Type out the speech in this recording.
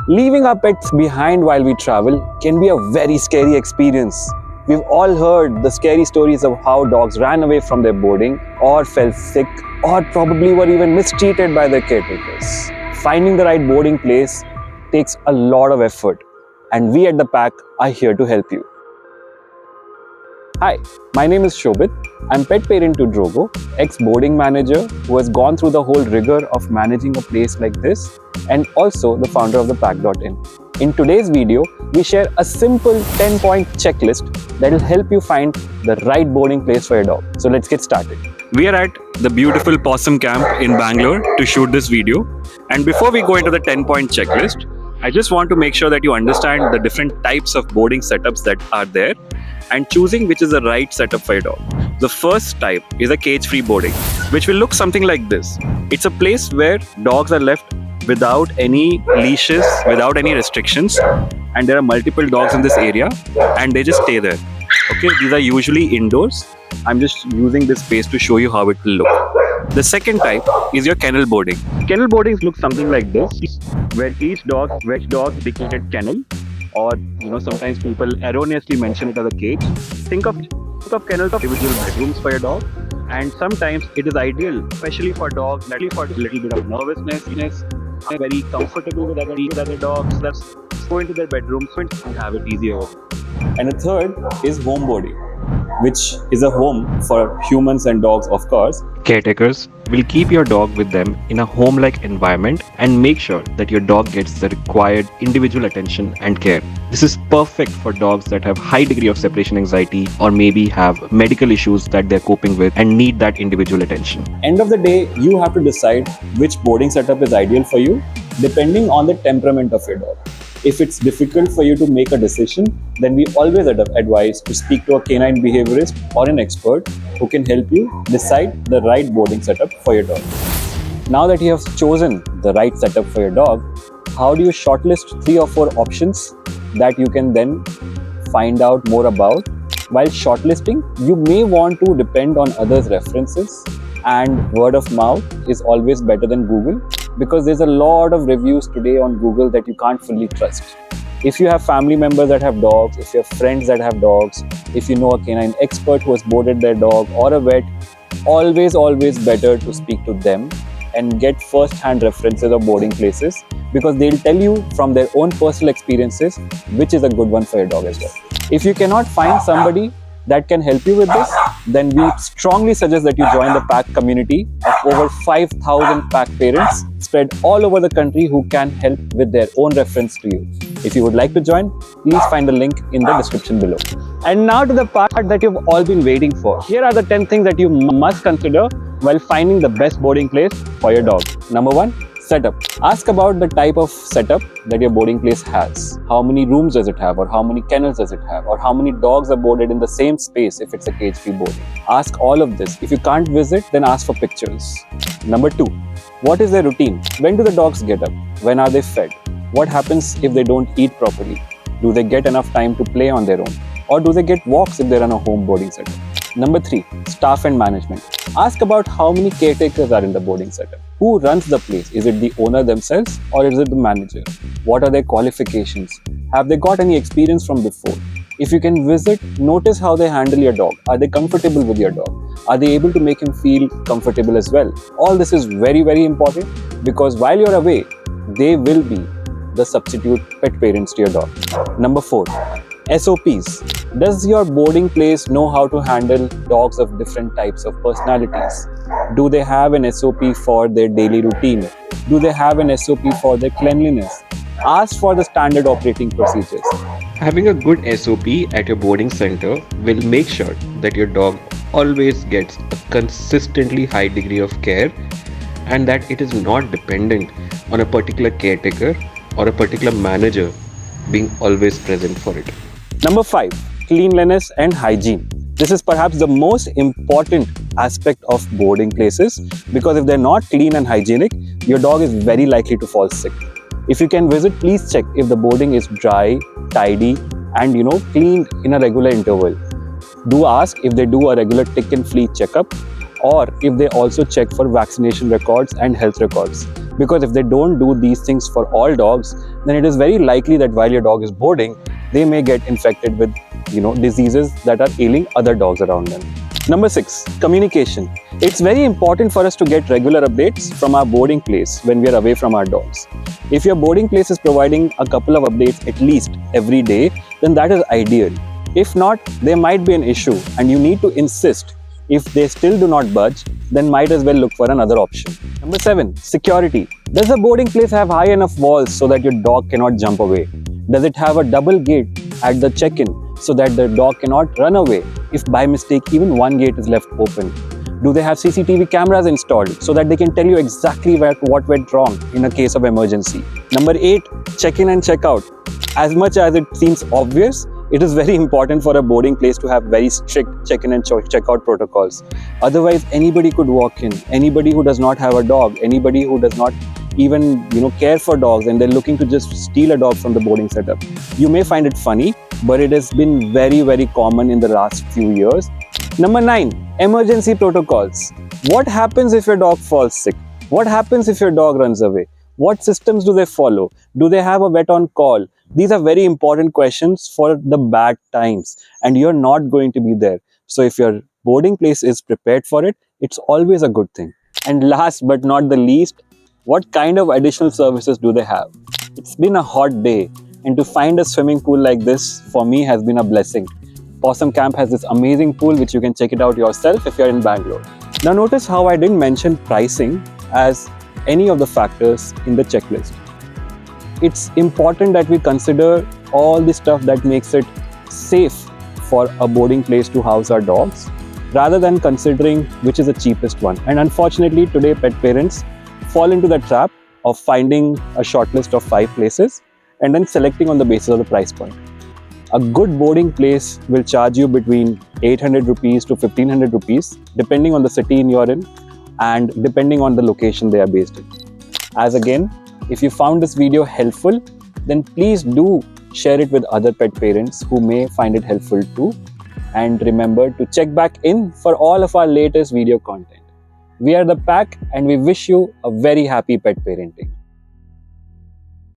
Leaving our pets behind while we travel can be a very scary experience. We've all heard the scary stories of how dogs ran away from their boarding or fell sick or probably were even mistreated by their caretakers. Finding the right boarding place takes a lot of effort, and we at thePack are here to help you. Hi, my name is Shobhit. I'm pet parent to Drogo, ex-boarding manager who has gone through the whole rigor of managing a place like this, and also the founder of thePack.in. In today's video, we share a simple 10-point checklist that will help you find the right boarding place for your dog. So let's get started. We are at the beautiful Possum Camp in Bangalore to shoot this video. And before we go into the 10-point checklist, I just want to make sure that you understand the different types of boarding setups that are there and choosing which is the right setup for your dog. The first type is a cage-free boarding, which will look something like this. It's a place where dogs are left without any leashes, without any restrictions, and there are multiple dogs in this area and they just stay there. Okay, these are usually indoors. I'm just using this space to show you how it will look. The second type is your kennel boarding. Kennel boardings look something like this, where each dog dedicated kennel, or sometimes people erroneously mention it as a cage. Think of kennels as individual bedrooms for your dog, and sometimes it is ideal, especially for dogs that for a little bit of nervousness, are very comfortable with other dogs. Let's go into their bedrooms and have it easier. And the third is home boarding, which is a home for humans and dogs, of course. Caretakers will keep your dog with them in a home-like environment and make sure that your dog gets the required individual attention and care. This is perfect for dogs that have high degree of separation anxiety or maybe have medical issues that they're coping with and need that individual attention. End of the day, you have to decide which boarding setup is ideal for you depending on the temperament of your dog. If it's difficult for you to make a decision, then we always advise to speak to a canine behaviorist or an expert who can help you decide the right boarding setup for your dog. Now that you have chosen the right setup for your dog, how do you shortlist 3 or 4 options that you can then find out more about? While shortlisting, you may want to depend on others' references, and word of mouth is always better than Google, because there's a lot of reviews today on Google that you can't fully trust. If you have family members that have dogs, if you have friends that have dogs, if you know a canine expert who has boarded their dog or a vet, always better to speak to them and get first-hand references of boarding places, because they'll tell you from their own personal experiences which is a good one for your dog as well. If you cannot find somebody that can help you with this, then we strongly suggest that you join the Pack community of over 5,000 Pack parents spread all over the country who can help with their own reference to you. If you would like to join, please find the link in the description below. And now to the part that you've all been waiting for. Here are the 10 things that you must consider while finding the best boarding place for your dog. Number 1, setup. Ask about the type of setup that your boarding place has. How many rooms does it have, or how many kennels does it have, or how many dogs are boarded in the same space if it's a cage-free boarding. Ask all of this. If you can't visit, then ask for pictures. Number 2, what is their routine? When do the dogs get up? When are they fed? What happens if they don't eat properly? Do they get enough time to play on their own? Or do they get walks if they're on a home boarding setup? Number 3, staff and management. Ask about how many caretakers are in the boarding setup. Who runs the place? Is it the owner themselves or is it the manager? What are their qualifications? Have they got any experience from before? If you can visit, notice how they handle your dog. Are they comfortable with your dog? Are they able to make him feel comfortable as well? All this is very important, because while you're away, they will be the substitute pet parents to your dog. Number 4, SOPs. Does your boarding place know how to handle dogs of different types of personalities? Do they have an SOP for their daily routine? Do they have an SOP for their cleanliness? Ask for the standard operating procedures. Having a good SOP at your boarding center will make sure that your dog always gets a consistently high degree of care and that it is not dependent on a particular caretaker or a particular manager being always present for it. Number 5, cleanliness and hygiene. This is perhaps the most important aspect of boarding places, because if they're not clean and hygienic, your dog is very likely to fall sick. If you can visit, please check if the boarding is dry, tidy, and cleaned in a regular interval. Do ask if they do a regular tick and flea checkup, or if they also check for vaccination records and health records. Because if they don't do these things for all dogs, then it is very likely that while your dog is boarding, they may get infected with diseases that are ailing other dogs around them. Number 6, communication. It's very important for us to get regular updates from our boarding place when we are away from our dogs. If your boarding place is providing a couple of updates at least every day, then that is ideal. If not, there might be an issue and you need to insist. If they still do not budge, then might as well look for another option. Number 7, security. Does the boarding place have high enough walls so that your dog cannot jump away? Does it have a double gate at the check-in so that the dog cannot run away if by mistake even one gate is left open? Do they have CCTV cameras installed so that they can tell you exactly what went wrong in a case of emergency? Number 8, check-in and check-out. As much as it seems obvious, it is very important for a boarding place to have very strict check-in and check-out protocols. Otherwise, anybody could walk in. Anybody who does not have a dog, anybody who does not even care for dogs, and they're looking to just steal a dog from the boarding setup. You may find it funny, but it has been very, very common in the last few years. Number 9, emergency protocols. What happens if your dog falls sick? What happens if your dog runs away? What systems do they follow? Do they have a vet on call? These are very important questions for the bad times, and you're not going to be there. So if your boarding place is prepared for it, it's always a good thing. And last but not the least, what kind of additional services do they have? It's been a hot day, and to find a swimming pool like this for me has been a blessing. Possum Camp has this amazing pool which you can check it out yourself if you're in Bangalore. Now notice how I didn't mention pricing as any of the factors in the checklist. It's important that we consider all the stuff that makes it safe for a boarding place to house our dogs, rather than considering which is the cheapest one. And unfortunately, today pet parents fall into the trap of finding a shortlist of 5 places and then selecting on the basis of the price point. A good boarding place will charge you between 800 rupees to 1500 rupees, depending on the city you're in and depending on the location they are based in. As again, if you found this video helpful, then please do share it with other pet parents who may find it helpful too. And remember to check back in for all of our latest video content. We are thePack, and we wish you a very happy pet parenting.